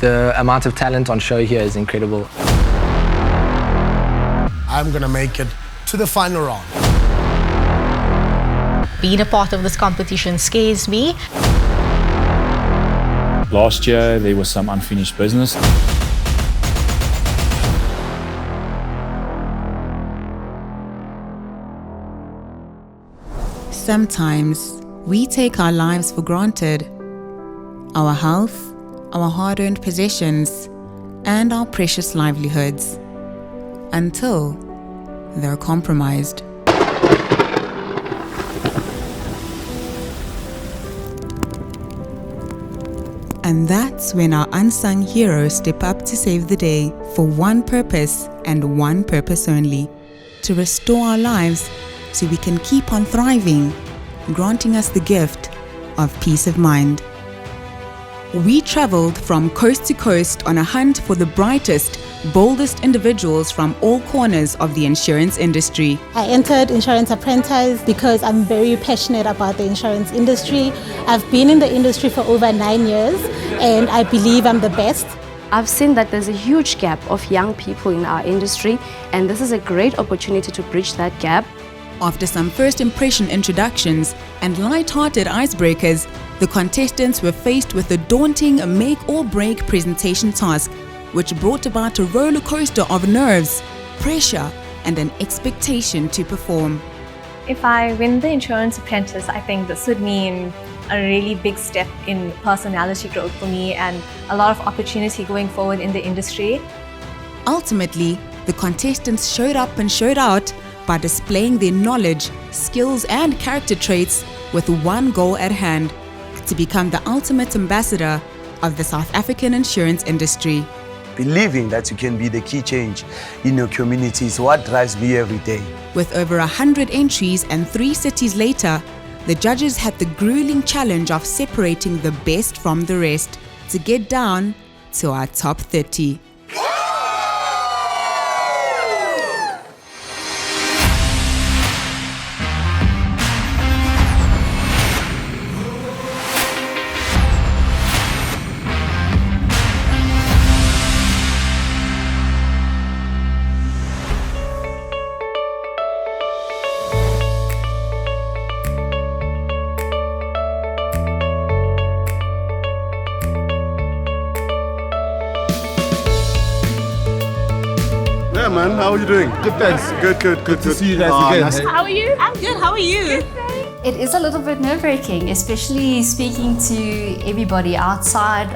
The amount of talent on show here is incredible. I'm gonna make it to the final round. Being a part of this competition scares me. Last year, there was some unfinished business. Sometimes we take our lives for granted. Our health, our hard-earned possessions, and our precious livelihoods. Until they're compromised. And that's when our unsung heroes step up to save the day for one purpose and one purpose only: to restore our lives so we can keep on thriving, granting us the gift of peace of mind. We traveled from coast to coast on a hunt for the brightest, boldest individuals from all corners of the insurance industry. I entered Insurance Apprentice because I'm very passionate about the insurance industry. I've been in the industry for over 9 years and I believe I'm the best. I've seen that there's a huge gap of young people in our industry, and this is a great opportunity to bridge that gap. After some first impression introductions and light-hearted icebreakers, the contestants were faced with a daunting make-or-break presentation task, which brought about a roller coaster of nerves, pressure, and an expectation to perform. If I win the Insurance Apprentice, I think this would mean a really big step in personality growth for me and a lot of opportunity going forward in the industry. Ultimately, the contestants showed up and showed out by displaying their knowledge, skills, and character traits with one goal at hand: to become the ultimate ambassador of the South African insurance industry. Believing that you can be the key change in your community is what drives me every day. With over 100 entries and 3 cities later, the judges had the grueling challenge of separating the best from the rest to get down to our top 30. Yeah, man, how are you doing? Good, thanks. Good to see you guys again. Nice. How are you? I'm good, how are you? It is a little bit nerve-wracking, especially speaking to everybody outside.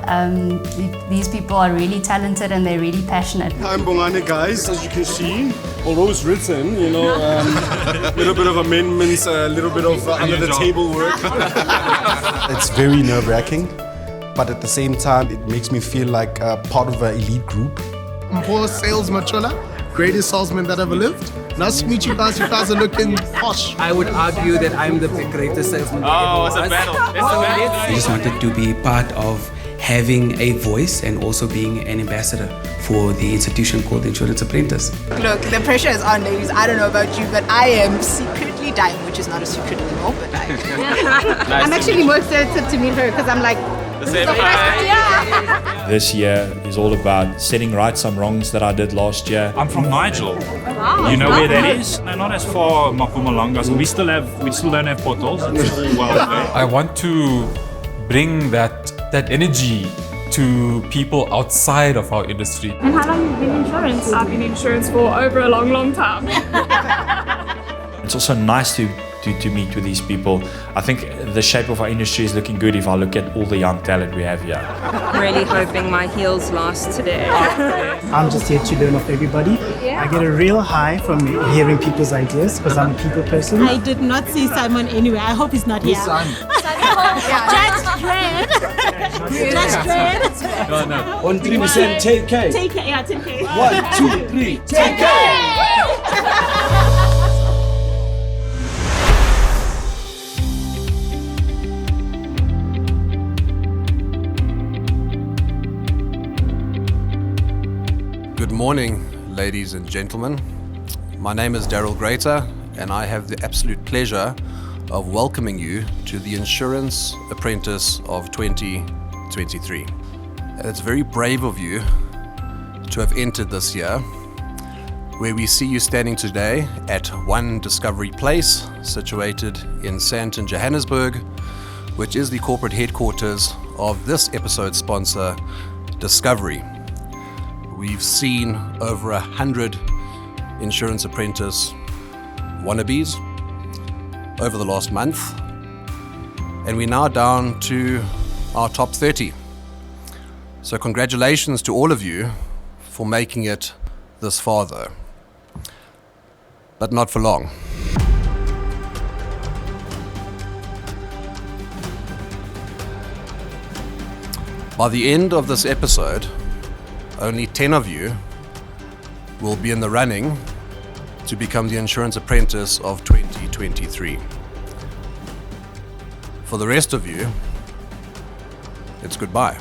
These people are really talented and they're really passionate. I'm Bongane, guys. As you can see, although it's written, a little bit of amendments, a little bit of under-the-table work. It's very nerve-wracking, but at the same time, it makes me feel like part of an elite group. Poor sales Machola, greatest salesman that ever lived. Nice to meet you guys. You guys are looking posh. I would argue that I'm the greatest salesman. Oh, it's a battle. I just wanted to be part of having a voice and also being an ambassador for the institution called Insurance Apprentice. Look, the pressure is on, ladies. I don't know about you, but I am secretly dying, which is not a secret anymore, but I am. I'm actually more excited to meet her because I'm like, This year is all about setting right some wrongs that I did last year. I'm from Nigel. You know where that is? No, not as far Mpumalanga. So we still don't have portals. It's all well there. I want to bring that energy to people outside of our industry. And how long have you been in insurance? I've been in insurance for over a long time. It's also nice to meet with these people. I think the shape of our industry is looking good if I look at all the young talent we have here. I'm really hoping my heels last today. I'm just here to learn off everybody. Yeah. I get a real high from hearing people's ideas because I'm a people person. I did not see Simon anywhere. I hope he's not here. Judge Dredd. Judge Dredd. No. On 3%, 10K. 10K, yeah, 10K. 1, 2, 3, 10K. Good morning, ladies and gentlemen. My name is Daryl Greater, and I have the absolute pleasure of welcoming you to the Insurance Apprentice of 2023. And it's very brave of you to have entered this year, where we see you standing today at 1 Discovery Place, situated in Sandton, Johannesburg, which is the corporate headquarters of this episode's sponsor, Discovery. We've seen over 100 insurance apprentice wannabes over the last month, and we're now down to our top 30. So congratulations to all of you for making it this far though. But not for long. By the end of this episode, only 10 of you will be in the running to become the Insurance Apprentice of 2023. For the rest of you, it's goodbye.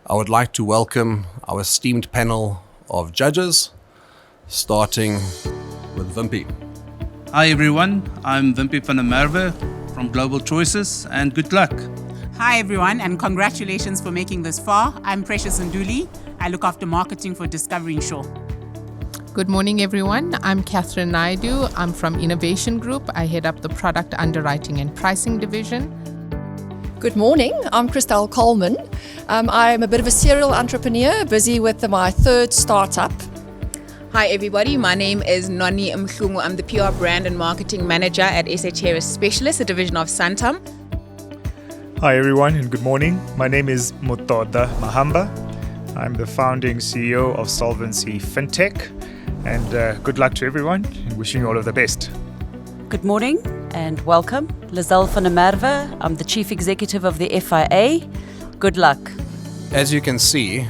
I would like to welcome our esteemed panel of judges, starting with Wimpy. Hi everyone, I'm Wimpy van der Merwe from Global Choices, and good luck. Hi everyone, and congratulations for making this far. I'm Precious Nduli. I look after marketing for Discovery Insure. Good morning everyone, I'm Catherine Naidu. I'm from Innovation Group. I head up the Product Underwriting and Pricing Division. Good morning, I'm Christelle Coleman. I'm a bit of a serial entrepreneur, busy with my third startup. Hi everybody, my name is Noni Mhlungu. I'm the PR Brand and Marketing Manager at SA Terrace Specialist, a division of Santam. Hi everyone and good morning. My name is Mutoda Mahamba. I'm the founding CEO of Solvency FinTech, and good luck to everyone and wishing you all of the best. Good morning and welcome. Lizelle van der Merwe. I'm the Chief Executive of the FIA. Good luck. As you can see,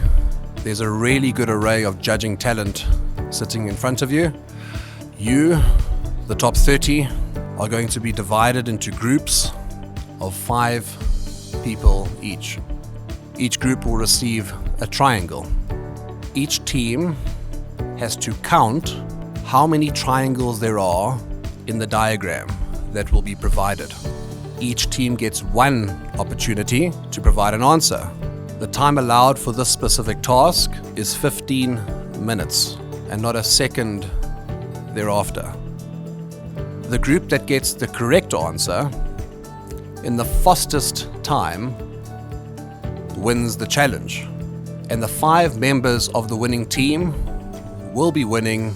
there's a really good array of judging talent sitting in front of you. You, the top 30, are going to be divided into groups of 5 people each. Each group will receive a triangle. Each team has to count how many triangles there are in the diagram that will be provided. Each team gets 1 opportunity to provide an answer. The time allowed for this specific task is 15 minutes and not a second thereafter. The group that gets the correct answer in the fastest time wins the challenge. And the 5 members of the winning team will be winning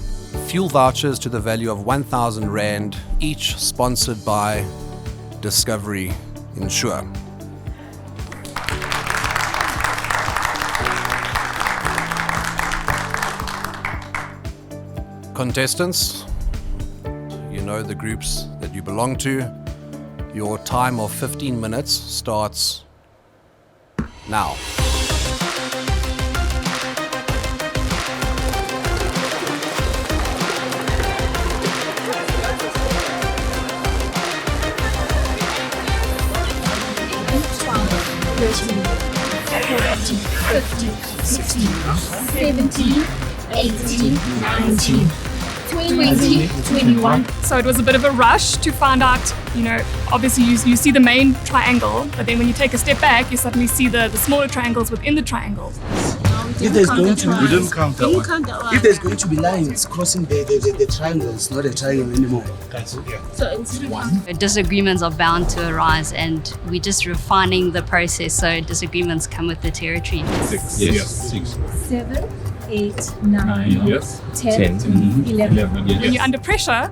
fuel vouchers to the value of 1,000 Rand, each sponsored by Discovery Insure. Contestants, you know the groups that you belong to. Your time of 15 minutes starts now. $13, $15, $16, $17, $18, $19, $20, $21. So it was a bit of a rush to find out, obviously you see the main triangle, but then when you take a step back, you suddenly see the smaller triangles within the triangles. If there's going to be, we didn't count that one. If there's going to be lines crossing the triangle, it's not a triangle anymore. That's it, yeah. So it's 1. Disagreements are bound to arise, and we're just refining the process, so disagreements come with the territory. 6. Yes. 6. 7, 8, 9, Yes. 10, 11. When you're under pressure,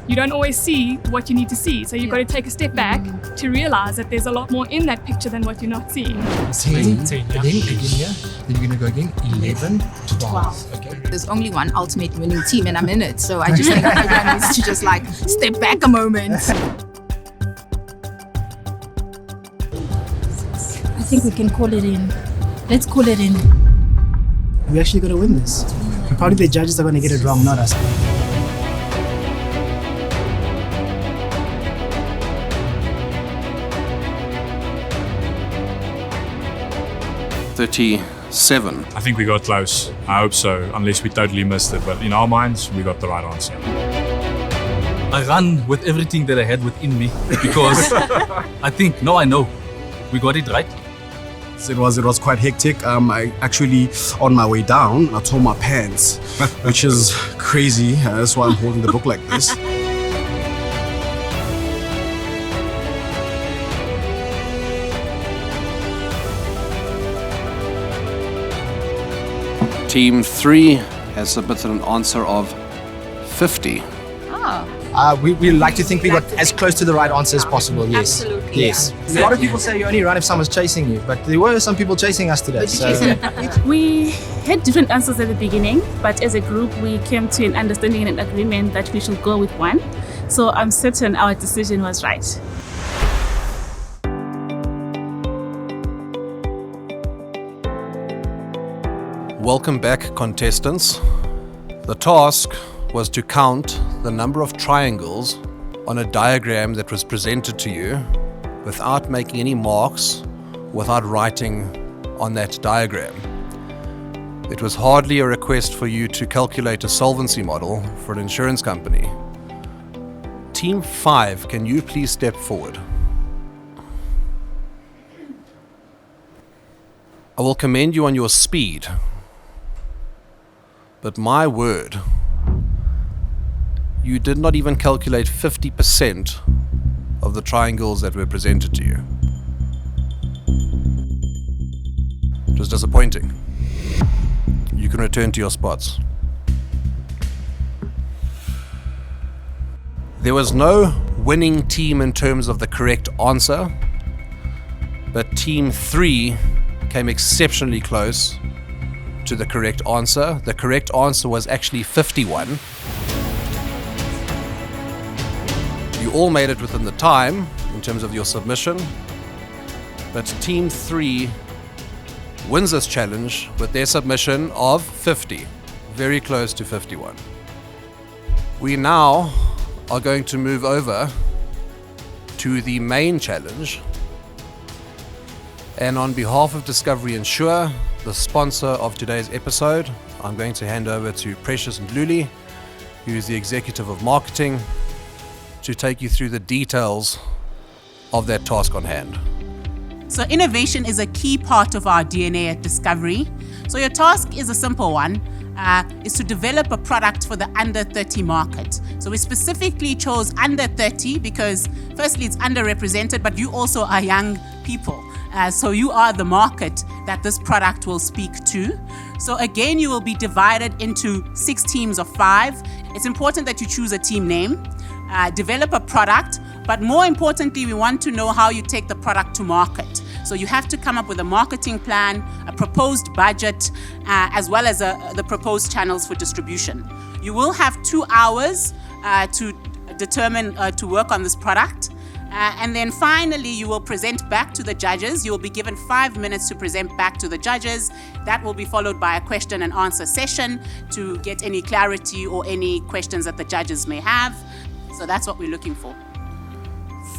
you don't always see what you need to see. So you've got to take a step back to realize that there's a lot more in that picture than what you're not seeing. 10, again here, then you're going to go again, 11, 12. Okay. There's only one ultimate winning team and I'm in it. So I just think everyone needs to just step back a moment. I think we can call it in. Let's call it in. We actually got to win this. Probably the judges are going to get it wrong, not us. $37. I think we got close. I hope so, unless we totally missed it. But in our minds, we got the right answer. I ran with everything that I had within me because I think, I know, we got it right. So it was quite hectic. I actually, on my way down, I tore my pants, which is crazy. That's why I'm holding the book like this. Team 3 has submitted an answer of 50. We like to think we got as close to the right answer as possible, yes. Absolutely, Yes. A lot of people say you only run if someone's chasing you, but there were some people chasing us today. We had different answers at the beginning, but as a group we came to an understanding and an agreement that we should go with one. So I'm certain our decision was right. Welcome back, contestants. The task was to count the number of triangles on a diagram that was presented to you without making any marks, without writing on that diagram. It was hardly a request for you to calculate a solvency model for an insurance company. Team 5, can you please step forward? I will commend you on your speed, but my word, you did not even calculate 50% of the triangles that were presented to you. It was disappointing. You can return to your spots. There was no winning team in terms of the correct answer, but Team 3 came exceptionally close to the correct answer. The correct answer was actually 51. You all made it within the time in terms of your submission, but Team 3 wins this challenge with their submission of 50, very close to 51. We now are going to move over to the main challenge, and on behalf of Discovery Insure, the sponsor of today's episode, I'm going to hand over to Precious Ndluli, who is the Executive of Marketing, to take you through the details of that task on hand. So innovation is a key part of our DNA at Discovery. So your task is a simple one, is to develop a product for the under 30 market. So we specifically chose under 30 because firstly it's underrepresented, but you also are young people. So you are the market that this product will speak to. So again, you will be divided into 6 teams of 5. It's important that you choose a team name, develop a product, but more importantly, we want to know how you take the product to market. So you have to come up with a marketing plan, a proposed budget, as well as the proposed channels for distribution. You will have 2 hours to determine, to work on this product. And then finally, you will present back to the judges. You will be given 5 minutes to present back to the judges. That will be followed by a question and answer session to get any clarity or any questions that the judges may have. So that's what we're looking for.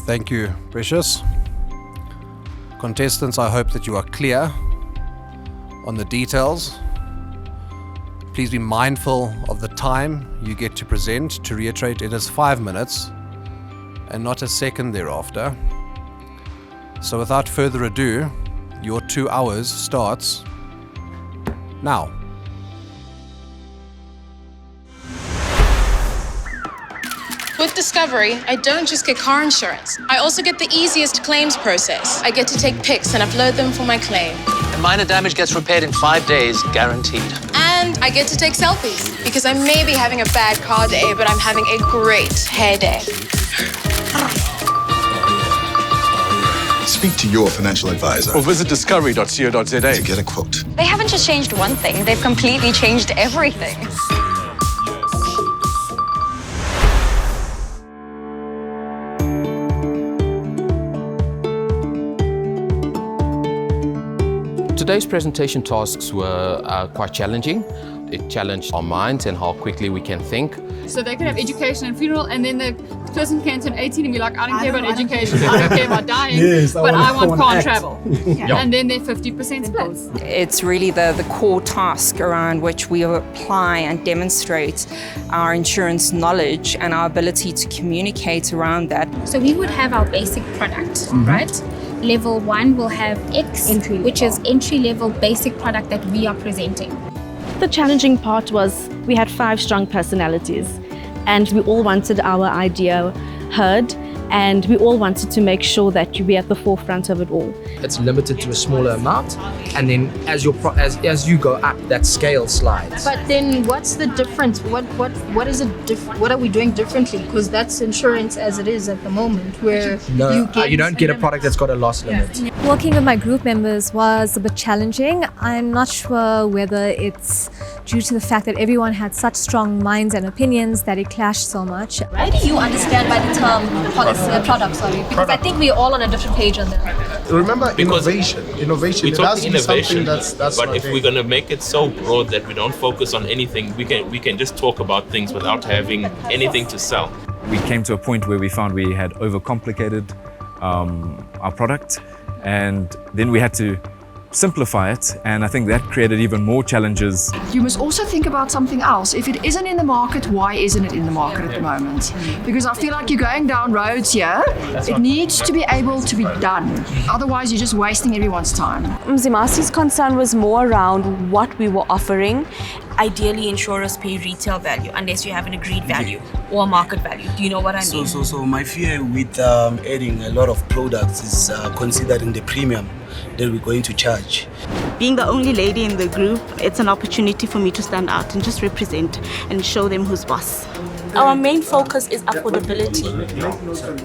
Thank you, Precious. Contestants, I hope that you are clear on the details. Please be mindful of the time you get to present. To reiterate, it is 5 minutes and not a second thereafter. So without further ado, your 2 hours starts now. With Discovery, I don't just get car insurance. I also get the easiest claims process. I get to take pics and upload them for my claim. And minor damage gets repaired in 5 days, guaranteed. And I get to take selfies because I may be having a bad car day, but I'm having a great hair day. Speak to your financial advisor. Or visit discovery.co.za to get a quote. They haven't just changed one thing, they've completely changed everything. Today's presentation tasks were quite challenging. It challenged our minds and how quickly we can think. So they could have education and funeral, and then the person can turn 18 and be like, I don't care about education, I don't care about dying, Yes, but I want car and act. travel. And then they're 50% split. It's really the core task around which we apply and demonstrate our insurance knowledge and our ability to communicate around that. So we would have our basic product, right? Level 1 will have X, which is entry-level basic product that we are presenting. The challenging part was we had 5 strong personalities and we all wanted our idea heard and we all wanted to make sure that you be at the forefront of it all. It's limited to a smaller amount, and then as you go up, that scale slides. But then what's the difference? What is it what are we doing differently? Because that's insurance as it is at the moment, where You don't get a product that's got a loss limit. Working with my group members was a bit challenging. I'm not sure whether it's due to the fact that everyone had such strong minds and opinions that it clashed so much. What do you understand by the term product? Because I think we're all on a different page on that. Remember, innovation. We It talk has to be something innovation, that's but not if there. we're going to make it so broad that we don't focus on anything, we can just talk about things without having anything to sell. We came to a point where we found we had overcomplicated our product, and then we had to simplify it, and I think that created even more challenges. You must also think about something else. If it isn't in the market, why isn't it in the market at the moment? Because I feel like you're going down roads here. It needs to be able to be done. Otherwise, you're just wasting everyone's time. Mzimasi's concern was more around what we were offering. Ideally, insurers pay retail value unless you have an agreed value or market value. Do you know what I mean? So my fear with adding a lot of products is considering the premium that we're going to charge. Being the only lady in the group, it's an opportunity for me to stand out and just represent and show them who's boss. Our main focus is affordability. And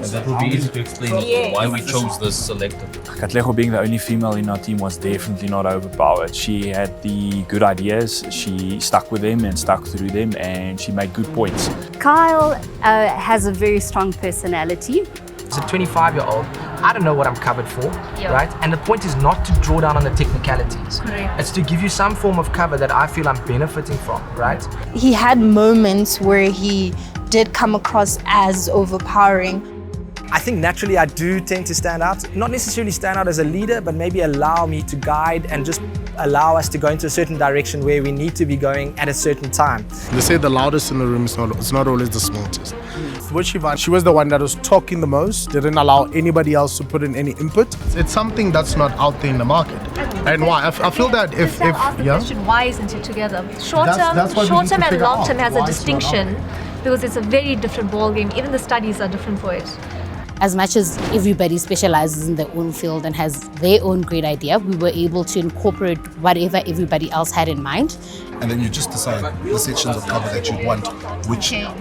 that will be easy to explain why we chose this selector. Katlego being the only female in our team was definitely not overpowered. She had the good ideas, she stuck with them and stuck through them, and she made good points. Kyle has a very strong personality. As a 25-year-old, I don't know what I'm covered for, right? And the point is not to draw down on the technicalities. Correct. It's to give you some form of cover that I feel I'm benefiting from, right? He had moments where he did come across as overpowering. I think naturally I do tend to stand out. Not necessarily stand out as a leader, but maybe allow me to guide and just allow us to go into a certain direction where we need to be going at a certain time. They say the loudest in the room is not always the smartest. With Shivan, she was the one that was talking the most, didn't allow anybody else to put in any input. It's something that's not out there in the market. And why? I feel that if Question, why isn't it together? Short That's what we need to term and figure long term out. has a Why it's not distinction because it's a very different ballgame. Even the studies are different for it. As much as everybody specializes in their own field and has their own great idea, we were able to incorporate whatever everybody else had in mind. And then you just decide the sections of cover that you want, which are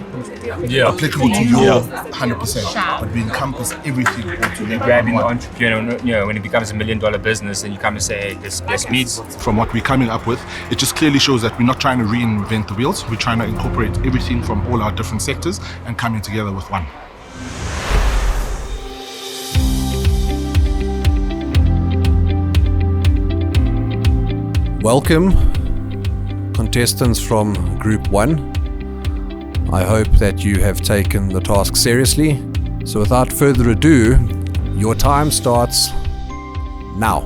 Yeah. applicable to your 100%, but we encompass everything. You're grabbing the entrepreneur, when it becomes $1 million business and you come and say, hey, this meets. From what we're coming up with, it just clearly shows that we're not trying to reinvent the wheels. We're trying to incorporate everything from all our different sectors and coming together with one. Welcome, contestants from Group 1. I hope that you have taken the task seriously. So without further ado, your time starts now.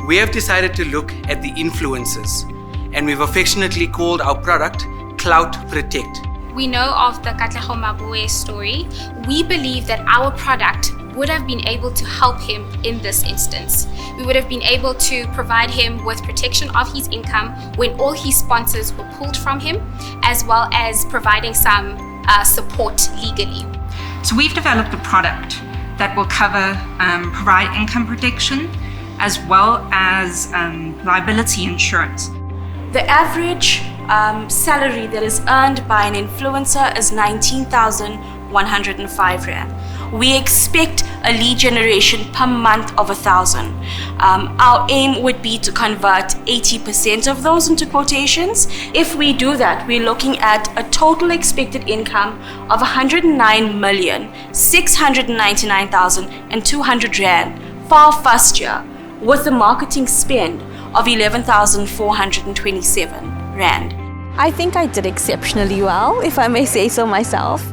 We have decided to look at the influencers, and we've affectionately called our product Clout Protect. We know of the Katlego Mabue story. We believe that our product would have been able to help him in this instance. We would have been able to provide him with protection of his income when all his sponsors were pulled from him, as well as providing some support legally. So we've developed a product that will provide income protection as well as liability insurance. The average salary that is earned by an influencer is 19,105 Rand. We expect a lead generation per month of 1,000. Our aim would be to convert 80% of those into quotations. If we do that, we're looking at a total expected income of 109,699,200 Rand for our first year, with a marketing spend of 11,427 Rand. I think I did exceptionally well, if I may say so myself.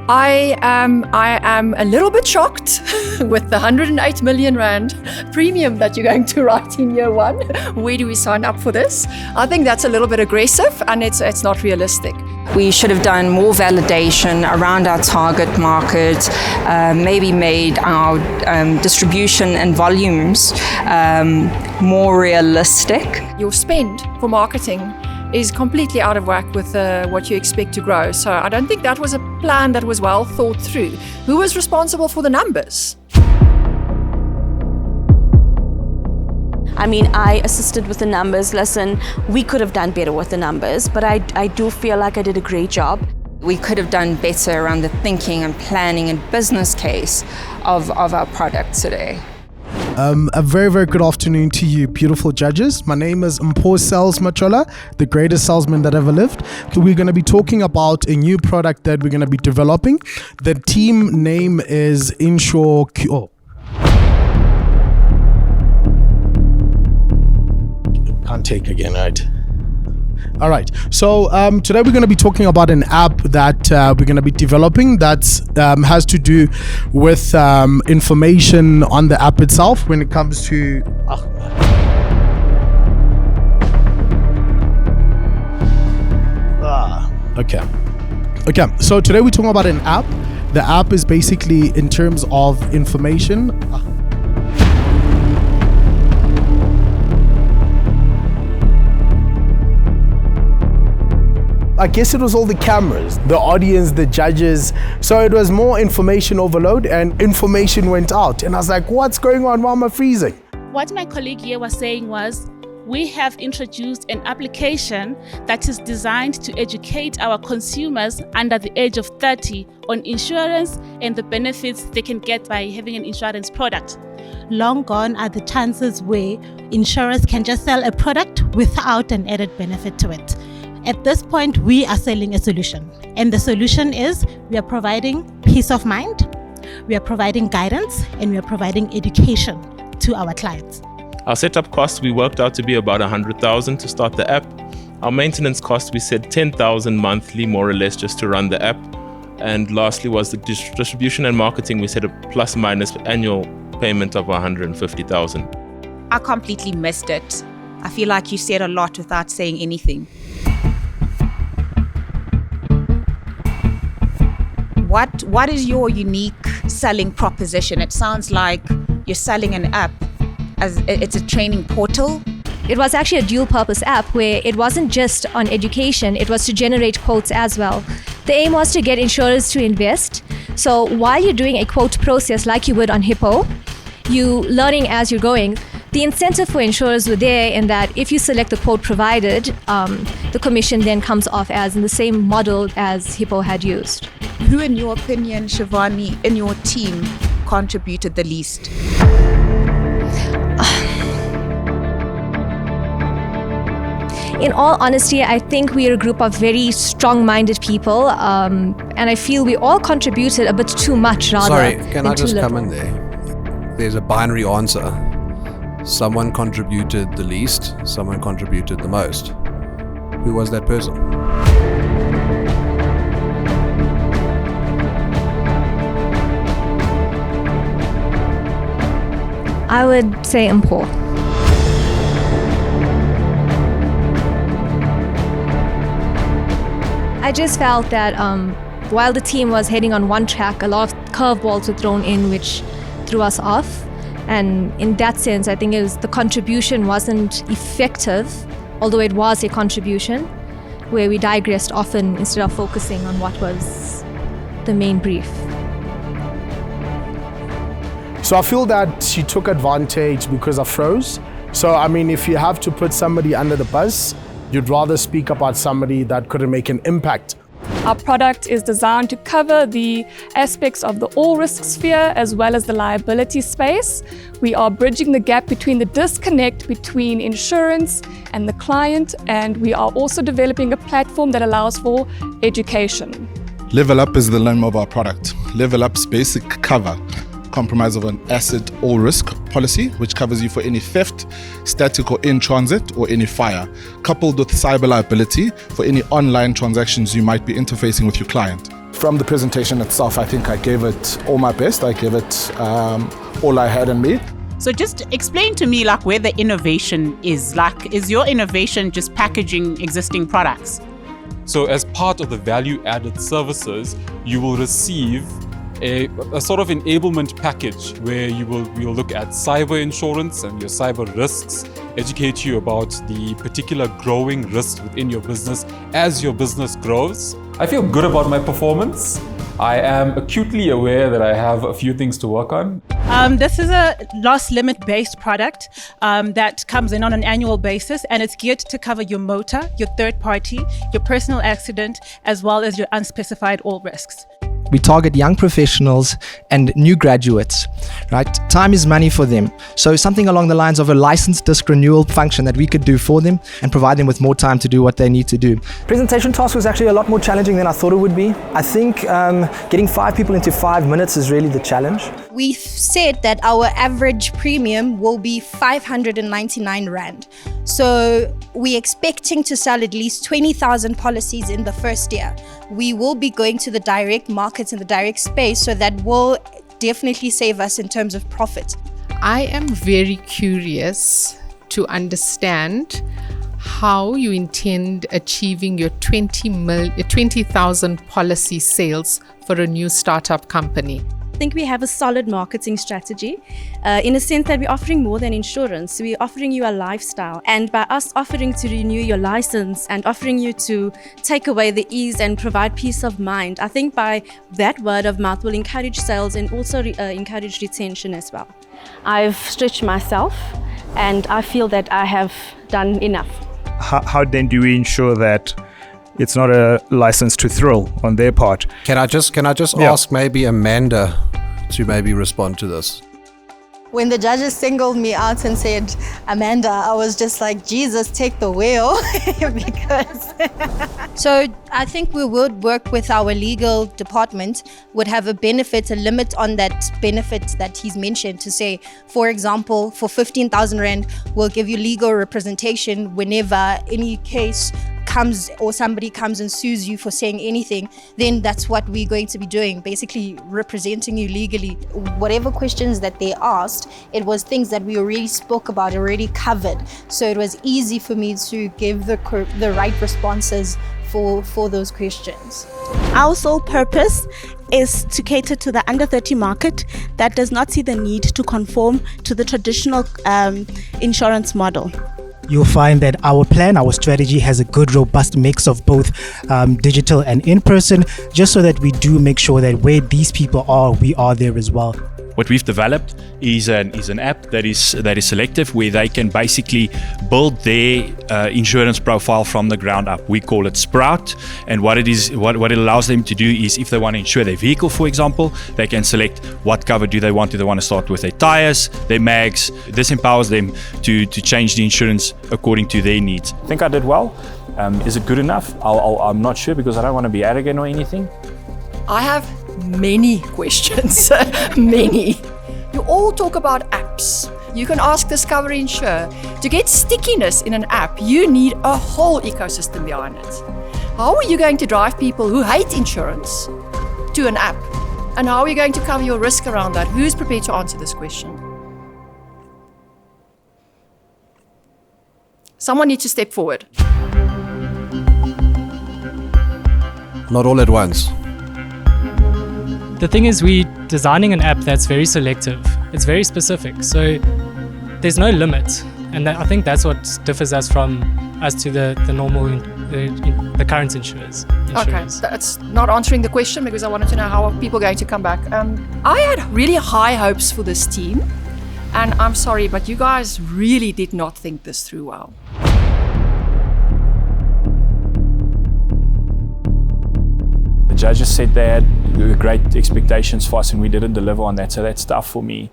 I am a little bit shocked with the 108 million rand premium that you're going to write in year one. Where do we sign up for this? I think that's a little bit aggressive and it's not realistic. We should have done more validation around our target market, maybe made our distribution and volumes more realistic. Your spend for marketing is completely out of whack with what you expect to grow. So I don't think that was a plan that was well thought through. Who was responsible for the numbers? I mean, I assisted with the numbers. Listen, we could have done better with the numbers, but I do feel like I did a great job. We could have done better around the thinking and planning and business case of our product today. A very, very good afternoon to you, beautiful judges. My name is Mpho Sales Machola, the greatest salesman that ever lived. We're going to be talking about a new product that we're going to be developing. The team name is Insure. Can't take again, right? All right. So today we're going to be talking about an app that we're going to be developing that has to do with information on the app itself when it comes to. Okay. So today we're talking about an app. The app is basically in terms of information. I guess it was all the cameras, the audience, the judges. So it was more information overload and information went out. And I was like, what's going on? Why am I freezing? What my colleague here was saying was, we have introduced an application that is designed to educate our consumers under the age of 30 on insurance and the benefits they can get by having an insurance product. Long gone are the chances where insurers can just sell a product without an added benefit to it. At this point, we are selling a solution. And the solution is we are providing peace of mind, we are providing guidance, and we are providing education to our clients. Our setup costs we worked out to be about 100,000 to start the app. Our maintenance costs we said 10,000 monthly, more or less, just to run the app. And lastly was the distribution and marketing. We said a plus minus annual payment of 150,000. I completely missed it. I feel like you said a lot without saying anything. What is your unique selling proposition? It sounds like you're selling an app as it's a training portal. It was actually a dual purpose app where it wasn't just on education, it was to generate quotes as well. The aim was to get insurers to invest. So while you're doing a quote process like you would on Hippo, you learning as you're going. The incentive for insurers were there in that if you select the quote provided, the commission then comes off as in the same model as Hippo had used. Who, in your opinion, Shivani, in your team, contributed the least? In all honesty, I think we are a group of very strong-minded people, and I feel we all contributed a bit too much rather Sorry, than can I just too come little. in there? There's a binary answer. Someone contributed the least, someone contributed the most. Who was that person? I would say Mpho. I just felt that while the team was heading on one track, a lot of curveballs were thrown in which threw us off. And in that sense, I think the contribution wasn't effective, although it was a contribution, where we digressed often instead of focusing on what was the main brief. So I feel that she took advantage because I froze. So, I mean, if you have to put somebody under the bus, you'd rather speak about somebody that couldn't make an impact. Our product is designed to cover the aspects of the all-risk sphere as well as the liability space. We are bridging the gap between the disconnect between insurance and the client, and we are also developing a platform that allows for education. Level Up is the name of our product. Level Up's basic cover comprise of an asset all risk policy, which covers you for any theft, static or in transit, or any fire, coupled with cyber liability for any online transactions you might be interfacing with your client. From the presentation itself, I think I gave it all my best. I gave it all I had in me. So just explain to me like where the innovation is. Like, is your innovation just packaging existing products? So as part of the value-added services, you will receive a sort of enablement package where we'll look at cyber insurance and your cyber risks, educate you about the particular growing risks within your business as your business grows. I feel good about my performance. I am acutely aware that I have a few things to work on. This is a loss limit based product that comes in on an annual basis, and it's geared to cover your motor, your third party, your personal accident, as well as your unspecified all risks. We target young professionals and new graduates, right? Time is money for them. So something along the lines of a licensed disc renewal function that we could do for them and provide them with more time to do what they need to do. Presentation task was actually a lot more challenging than I thought it would be. I think getting 5 people into 5 minutes is really the challenge. We've said that our average premium will be 599 Rand. So we're expecting to sell at least 20,000 policies in the first year. We will be going to the direct markets in the direct space, so that will definitely save us in terms of profit. I am very curious to understand how you intend achieving your 20,000 policy sales for a new startup company. I think we have a solid marketing strategy in a sense that we're offering more than insurance. We're offering you a lifestyle, and by us offering to renew your license and offering you to take away the ease and provide peace of mind, I think by that word of mouth will encourage sales and also encourage retention as well. I've stretched myself and I feel that I have done enough. How then do we ensure that it's not a license to thrill on their part? Can I just ask maybe Amanda to maybe respond to this? When the judges singled me out and said, Amanda, I was just like, Jesus, take the wheel. Because so I think we would work with our legal department, would have a limit on that benefit that he's mentioned, to say, for example, for 15,000 Rand, we'll give you legal representation whenever any case comes or somebody comes and sues you for saying anything. Then that's what we're going to be doing, basically representing you legally. Whatever questions that they asked, it was things that we already spoke about, already covered. So it was easy for me to give the right responses for those questions. Our sole purpose is to cater to the under 30 market that does not see the need to conform to the traditional insurance model. You'll find that our plan, our strategy has a good robust mix of both digital and in-person, just so that we do make sure that where these people are, we are there as well. What we've developed is an app that is selective, where they can basically build their insurance profile from the ground up. We call it Sprout, and what it allows them to do is, if they want to insure their vehicle, for example, they can select what cover do they want. Do they want to start with their tires, their mags? This empowers them to change the insurance according to their needs. I think I did well. Is it good enough? I'm not sure, because I don't want to be arrogant or anything. I have many questions, many. You all talk about apps. You can ask Discovery Insure. To get stickiness in an app, you need a whole ecosystem behind it. How are you going to drive people who hate insurance to an app? And how are you going to cover your risk around that? Who's prepared to answer this question? Someone needs to step forward. Not all at once. The thing is, we're designing an app that's very selective. It's very specific, so there's no limit, and I think that's what differs us to the normal, the current insurers. Okay, that's not answering the question, because I wanted to know how are people going to come back. I had really high hopes for this team, and I'm sorry, but you guys really did not think this through well. The judges said they had great expectations for us, and we didn't deliver on that, so that's tough for me.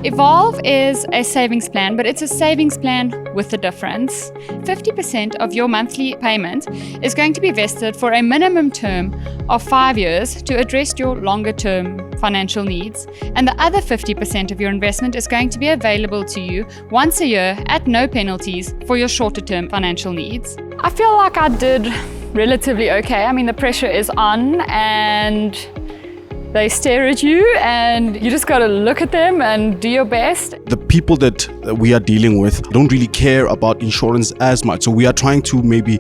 Evolve is a savings plan, but it's a savings plan with a difference. 50% of your monthly payment is going to be vested for a minimum term of 5 years to address your longer term financial needs, and the other 50% of your investment is going to be available to you once a year at no penalties for your shorter term financial needs. I feel like I did relatively okay. I mean, the pressure is on and they stare at you and you just got to look at them and do your best. The people that we are dealing with don't really care about insurance as much. So we are trying to maybe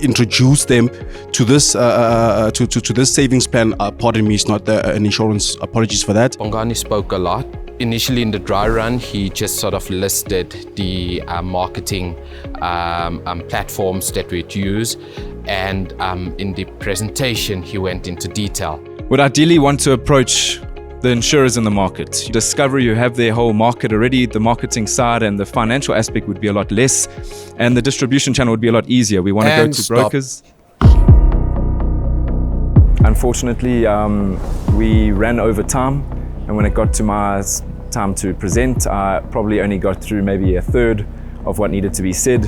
introduce them to this to this savings plan. Pardon me, it's not an insurance. Apologies for that. Bongani spoke a lot. Initially in the dry run, he just sort of listed the marketing platforms that we'd use, and in the presentation he went into detail. Would ideally want to approach the insurers in the market. Discovery, you have their whole market already. The marketing side and the financial aspect would be a lot less, and the distribution channel would be a lot easier. We want to go to brokers. Unfortunately, we ran over time, and when it got to my time to present, I probably only got through maybe a third of what needed to be said.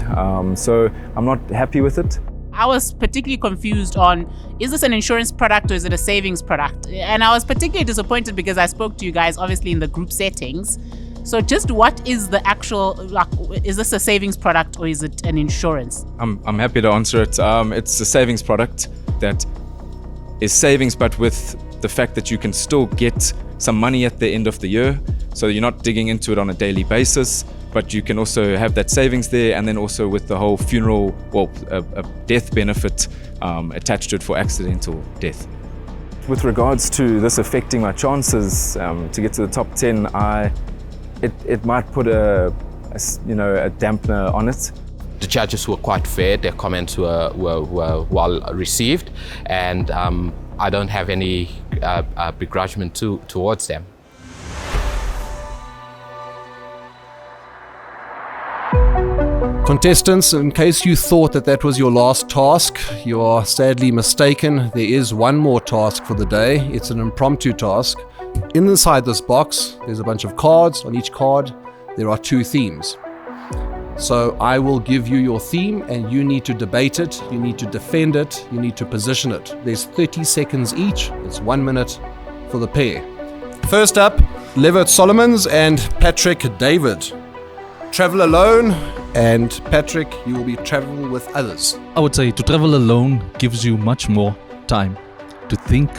So I'm not happy with it. I was particularly confused on, is this an insurance product or is it a savings product? And I was particularly disappointed because I spoke to you guys obviously in the group settings. So just what is the actual, like, is this a savings product or is it an insurance? I'm happy to answer it. It's a savings product that is savings, but with the fact that you can still get some money at the end of the year. So you're not digging into it on a daily basis, but you can also have that savings there, and then also with the whole funeral, well, a death benefit attached to it for accidental death. With regards to this affecting my chances to get to the top 10, it might put a dampener on it. The judges were quite fair. Their comments were well received, and I don't have any begrudgment towards them. Contestants, in case you thought that was your last task, you are sadly mistaken. There is one more task for the day. It's an impromptu task. Inside this box, there's a bunch of cards. On each card, there are 2 themes. So I will give you your theme and you need to debate it, you need to defend it, you need to position it. There's 30 seconds each. It's 1 minute for the pair. First up, Levitt Solomons and Patrick David. Travel alone, and Patrick, you will be traveling with others. I would say to travel alone gives you much more time to think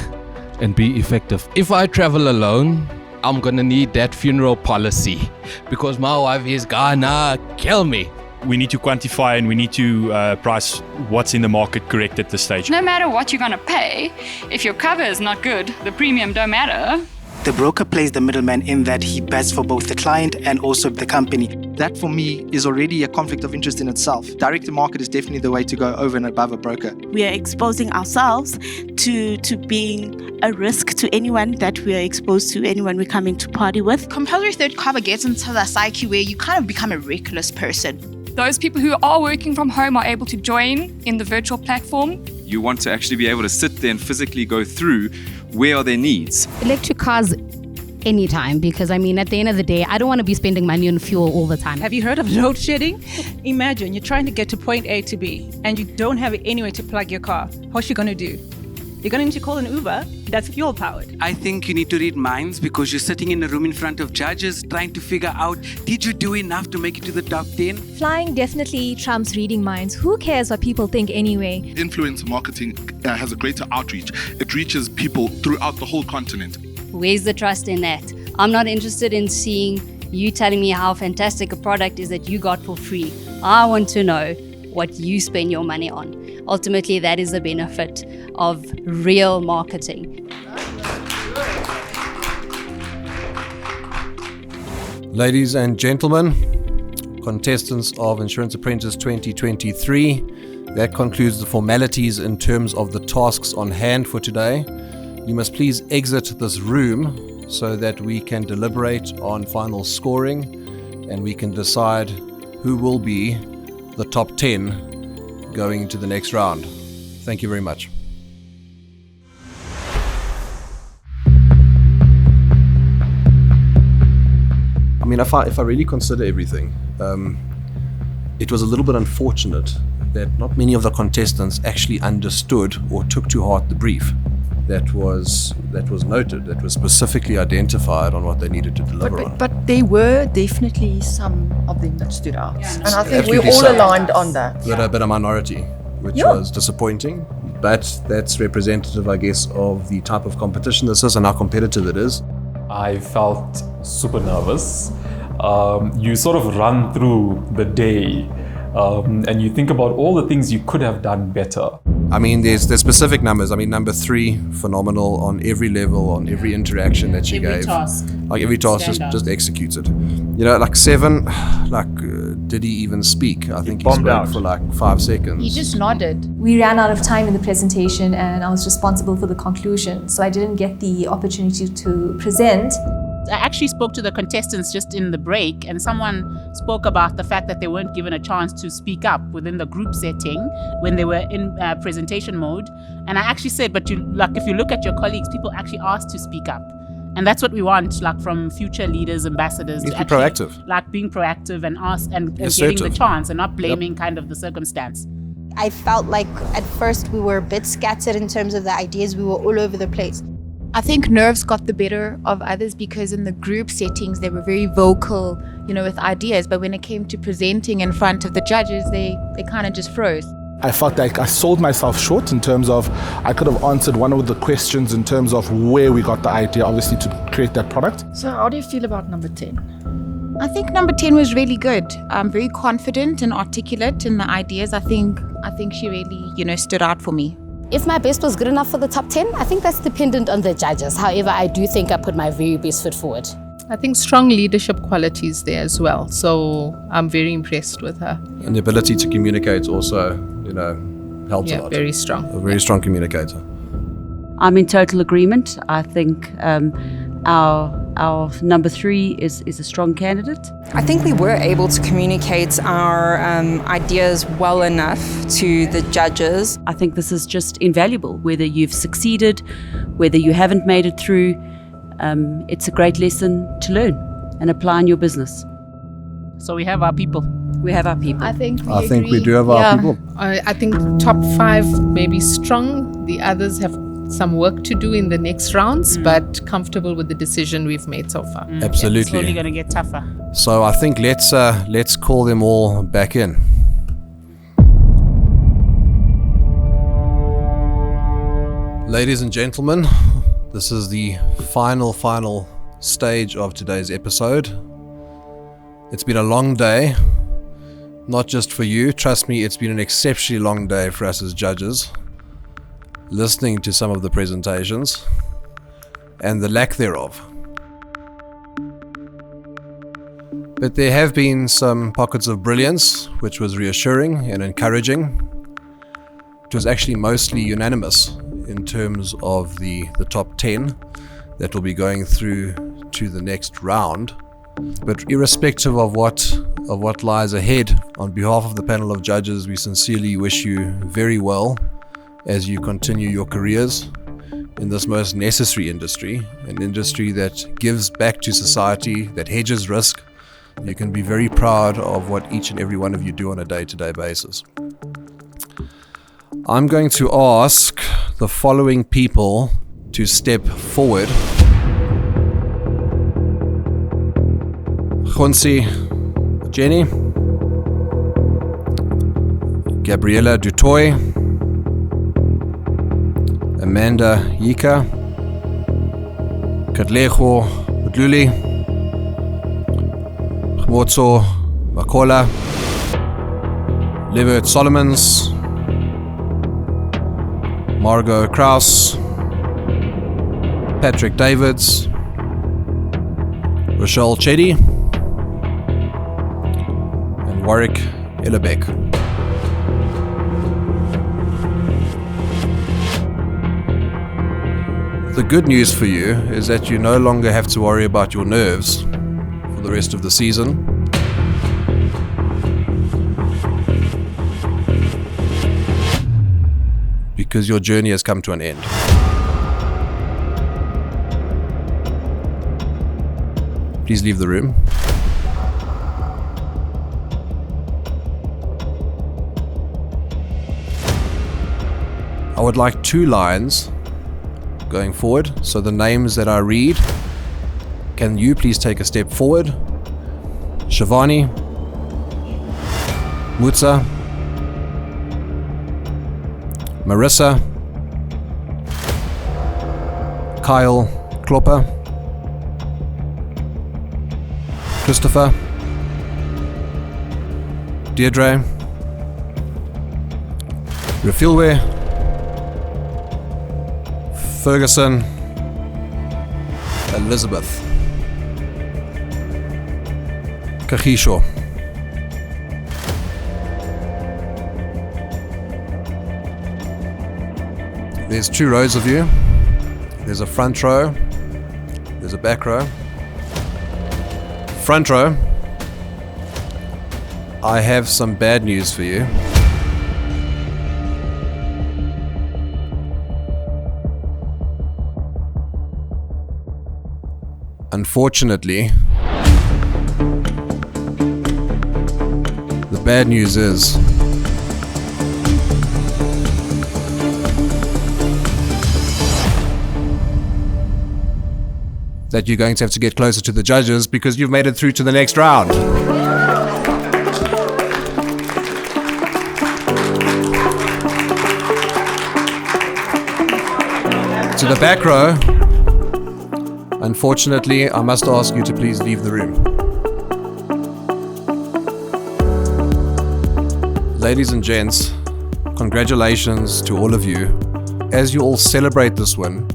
and be effective. If I travel alone, I'm gonna need that funeral policy because my wife is gonna kill me. We need to quantify and we need to price what's in the market correct at this stage. No matter what you're going to pay, if your cover is not good, the premium don't matter. The broker plays the middleman in that he bets for both the client and also the company. That for me is already a conflict of interest in itself. Direct to market is definitely the way to go over and above a broker. We are exposing ourselves to being a risk to anyone that we are exposed to, anyone we come into party with. Compulsory third cover gets into the psyche where you kind of become a reckless person. Those people who are working from home are able to join in the virtual platform. You want to actually be able to sit there and physically go through where are their needs. Electric cars anytime, because I mean, at the end of the day, I don't want to be spending money on fuel all the time. Have you heard of load shedding? Imagine you're trying to get to point A to B and you don't have anywhere to plug your car. What you gonna do? You're going to need to call an Uber that's fuel powered. I think you need to read minds because you're sitting in a room in front of judges trying to figure out, did you do enough to make it to the top 10? Flying definitely trumps reading minds. Who cares what people think anyway? Influencer marketing has a greater outreach. It reaches people throughout the whole continent. Where's the trust in that? I'm not interested in seeing you telling me how fantastic a product is that you got for free. I want to know what you spend your money on. Ultimately, that is the benefit of real marketing. Ladies and gentlemen, contestants of Insurance Apprentice 2023, that concludes the formalities in terms of the tasks on hand for today. You must please exit this room so that we can deliberate on final scoring and we can decide who will be the top 10 going into the next round. Thank you very much. I mean, if I really consider everything, it was a little bit unfortunate that not many of the contestants actually understood or took to heart the brief that was noted, that was specifically identified on what they needed to deliver on. But there were definitely some of them that stood out. Yes. And I think Absolutely we all so. aligned on that. But a minority. which was disappointing. But that's representative, I guess, of the type of competition this is and how competitive it is. I felt super nervous. You sort of run through the day and you think about all the things you could have done better. I mean, there's specific numbers. I mean, number 3, phenomenal on every level, on every interaction that she Every gave. task. Like every task just executed. You know, like 7, did he even speak? I think he spoke for like 5 seconds. He just nodded. We ran out of time in the presentation and I was responsible for the conclusion, so I didn't get the opportunity to present. I actually spoke to the contestants just in the break, and someone spoke about the fact that they weren't given a chance to speak up within the group setting when they were in presentation mode. And I actually said, but if you look at your colleagues, people actually asked to speak up. And that's what we want, from future leaders, ambassadors, to actually, proactive. Being proactive and ask and getting Assertive. the chance and not blaming kind of the circumstance. I felt like at first we were a bit scattered in terms of the ideas. We were all over the place. I think nerves got the better of others because in the group settings they were very vocal, with ideas. But when it came to presenting in front of the judges, they kind of just froze. I felt like I sold myself short in terms of I could have answered one of the questions in terms of where we got the idea, obviously, to create that product. So how do you feel about number 10? I think number 10 was really good. Very confident and articulate in the ideas. I think she really, stood out for me. If my best was good enough for the top 10, I think that's dependent on the judges. However, I do think I put my very best foot forward. I think strong leadership qualities there as well. So I'm very impressed with her. And the ability to communicate also, helps a lot. Very strong. A very strong communicator. I'm in total agreement. I think our number 3 is a strong candidate. I think we were able to communicate our ideas well enough to the judges. I think this is just invaluable, whether you've succeeded, whether you haven't made it through. It's a great lesson to learn and apply in your business. So we have our people. We have our people. I think we do have our people. I think top 5 may be strong. The others have some work to do in the next rounds, but comfortable with the decision we've made so far. Absolutely. It's slowly going to get tougher. So I think let's call them all back in. Ladies and gentlemen, this is the final stage of today's episode. It's been a long day, not just for you. Trust me, it's been an exceptionally long day for us as judges, listening to some of the presentations and the lack thereof. But there have been some pockets of brilliance, which was reassuring and encouraging. It was actually mostly unanimous in terms of the top 10 that will be going through to the next round. But irrespective of what lies ahead, on behalf of the panel of judges, we sincerely wish you very well as you continue your careers in this most necessary industry, an industry that gives back to society, that hedges risk. You can be very proud of what each and every one of you do on a day-to-day basis. I'm going to ask the following people to step forward. Khonsi Jenny, Gabriela Dutoy, Amanda Yika, Katlego Mudluli, Khmotso Makola, Livert Solomons, Margot Kraus, Patrick Davids, Rochelle Chetty, and Warwick Illebek. The good news for you is that you no longer have to worry about your nerves for the rest of the season. Because your journey has come to an end. Please leave the room. I would like 2 lines going forward. So the names that I read, can you please take a step forward? Shivani, Mutsa, Marissa, Kyle Klopper, Christopher, Deirdre, Refilwe, Ferguson, Elizabeth, Kagisho, there's 2 rows of you. There's a front row, there's a back row. Front row, I have some bad news for you. Unfortunately, the bad news is that you're going to have to get closer to the judges because you've made it through to the next round. To the back row, unfortunately, I must ask you to please leave the room. Ladies and gents, congratulations to all of you. As you all celebrate this win,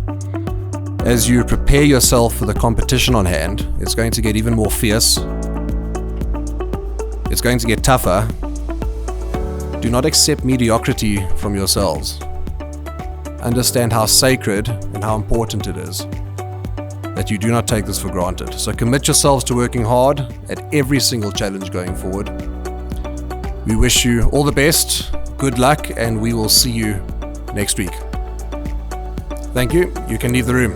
as you prepare yourself for the competition on hand, it's going to get even more fierce. It's going to get tougher. Do not accept mediocrity from yourselves. Understand how sacred and how important it is that you do not take this for granted. So commit yourselves to working hard at every single challenge going forward. We wish you all the best, good luck, and we will see you next week. Thank you. You can leave the room.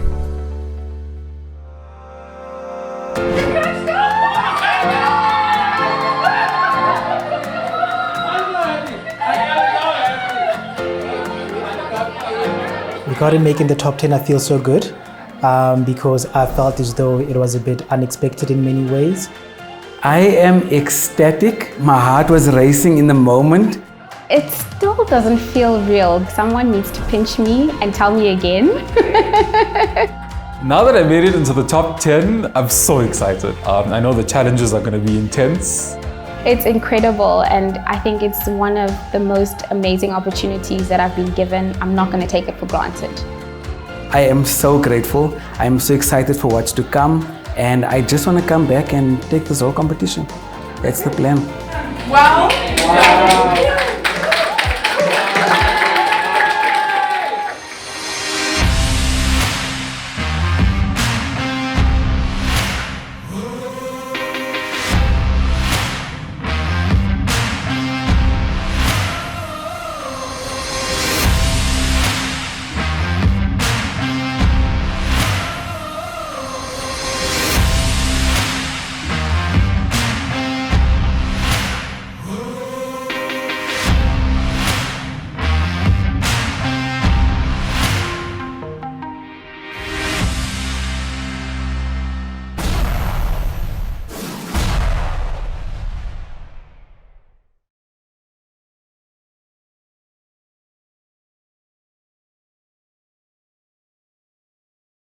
Regarding making the top 10, I feel so good because I felt as though it was a bit unexpected in many ways. I am ecstatic. My heart was racing in the moment. It still doesn't feel real. Someone needs to pinch me and tell me again. Now that I made it into the top 10, I'm so excited. I know the challenges are going to be intense. It's incredible, and I think it's one of the most amazing opportunities that I've been given. I'm not going to take it for granted. I am so grateful. I am so excited for what's to come, and I just want to come back and take this whole competition. That's the plan. Well